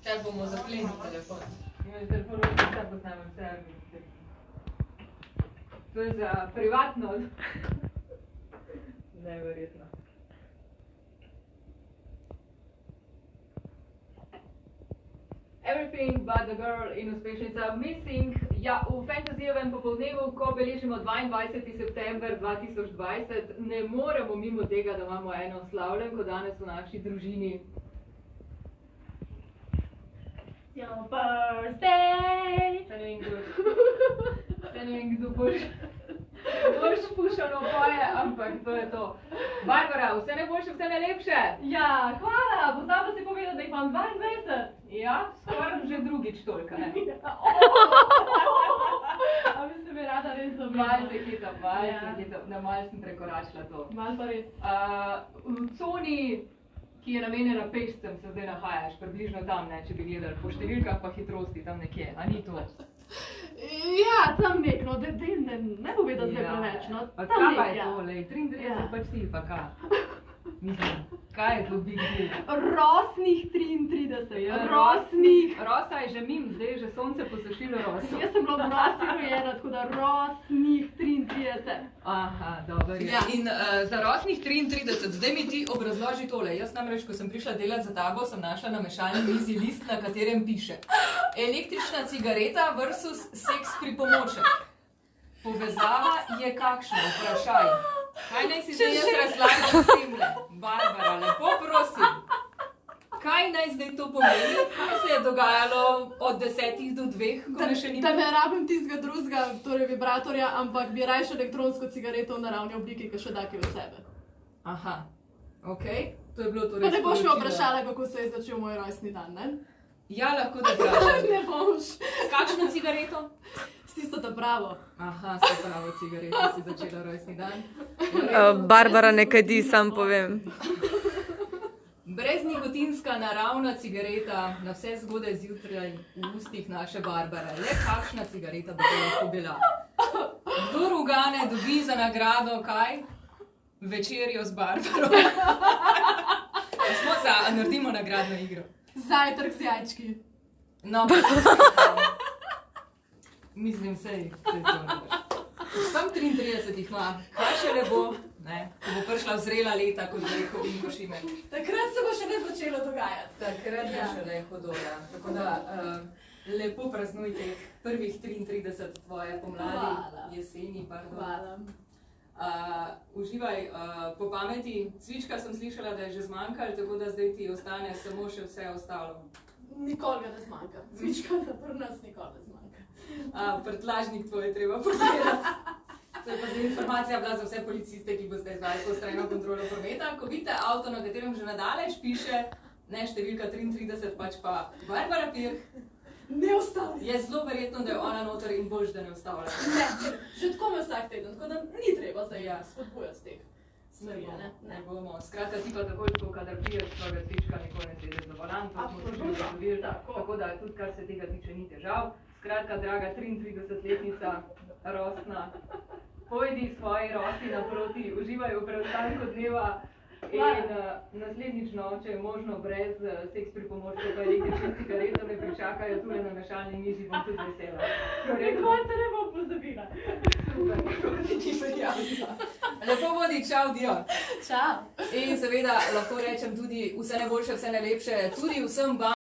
Te bomo zaplenili telefon. Imam telefon, da posnamem vse. To je za privatno. Neverjetno. Everything but the girl in uspešnica Missing. Ja, v Fantasyjevem popoldnevu, ko beležimo 22. september 2020, ne moremo mimo tega, da imamo eno slavljenko danes v naši družini. Your birthday! Se ne vem, kdo boš pušano poje, ampak to je to. Barbara, vse najboljše, vse najlepše! Ja, hvala! Pozabila si povedati, da jih imam 22! Ja, skoraj že drugič toliko, ne? A bi se mi rada res Malo se hitam, na malo sem prekoračila to. Malo pa res. V coni, ki je namenjena pešcem, se zdaj nahajaš, približno tam, ne, če bi gledali po številkah pa hitrosti, tam nekje, a ni to? Ja, tam nek, no, ne bo vedeti zdaj preveč, no. Pa kaj pa je to, lej, 33 pač si, pa kaj? Mislim, kaj je to big deal? Rosnih 33, rosnih. Rosa je že mim, zdaj je že sonce posušilo roso. Jaz sem bila v rosi rojena, tako da rosnih 33. Aha, dobro. Ja, in za rosnih 33, zdaj mi ti obrazloži tole. Jaz namreč, ko sem prišla delati za tabo, sem našla na mešalni mizi list, na katerem piše električna cigareta versus seks pripomoček. Povezava je kakšna? Vprašaj. Kaj naj si zdaj jaz razlagam s temle? Barbara, lepo prosim. Kaj naj zdaj to pomeni? Kaj se je dogajalo od 10 do 2, ko me še ni Da ne rabim tistega drugega, torej vibratorja, ampak bi rajši elektronsko cigareto v naravni obliki, ki še daki v sebe. Aha, okej. To je bilo torej Pa ne boš me sporočilo. vprašala, kako se je začel moj rojstni dan, ne? Ja, lahko da vprašam. Ne boš. S kakšno cigareto? S tisto ta pravo. Aha, s pravo cigareto si začela rojstni dan. Barbara ne kadi, sam povem. Breznikotinska naravna cigareta, na vse zgodaj zjutraj v ustih naše Barbare. Le kakšna cigareta bi to lahko bila? Kdor ugane, dobi za nagrado kaj? Večerjo z Barbaro. Smo naredimo nagradno igro. Zajtrk z jajčki. No, mislim, sej to ne boš. Sam 33 jih ima, kaj šele bo, ne, ko bo prišla vzrela leta, kot je rekel Vinko Šimek. Takrat se bo še ne začelo dogajati. Takrat je šele hodola. Tako da lepo praznuj teh prvih 33 tvoje pomladi, Hvala. jeseni, pardon. Hvala. Uživaj po pameti. Cvička sem slišala, da je že zmanjkalo, tako da zdaj ti ostane samo še vse ostalo. Nikoli ga ne zmanjka. Cvička da pri nas nikoli ne zmanjka. Prtlažnik tvoj je treba pogledati. To je pa zdaj informacija bila za vse policiste, ki boste izvajali postrojno kontrolo prometa. Ko vidite avto, na katerem že nadaleč piše, ne številka 33, pač pa Barbara Pirh, Ne ustavlja. je zelo verjetno, da je ona noter in boš, da ne ustavlja. Ne, že tako me vsak teden, tako da ni treba zdaj spodbujati teh stvari, ne? Ne bomo. Skratka, ti pa takoj, ko kadar piješ svojega cvička, nikoli ne sedeš za volan, to smo že ugotovili, tako da tudi kar se tega tiče ni težav. Skratka, draga 33-letnica, rosna, pojdi svoji rosi naproti, uživaj v preostanku dneva in naslednjič, če je možno brez seks pripomočkov pa električnih cigaretov, ne pričakajo tule na mešalni mizi, bom tudi vesela. Nikoli te ne bom pozabila. Super, kako si ti prijavila. Lepo bodi, čau, Dion. Čau. In seveda lahko rečem tudi vse najboljše, vse najlepše, tudi vsem vam.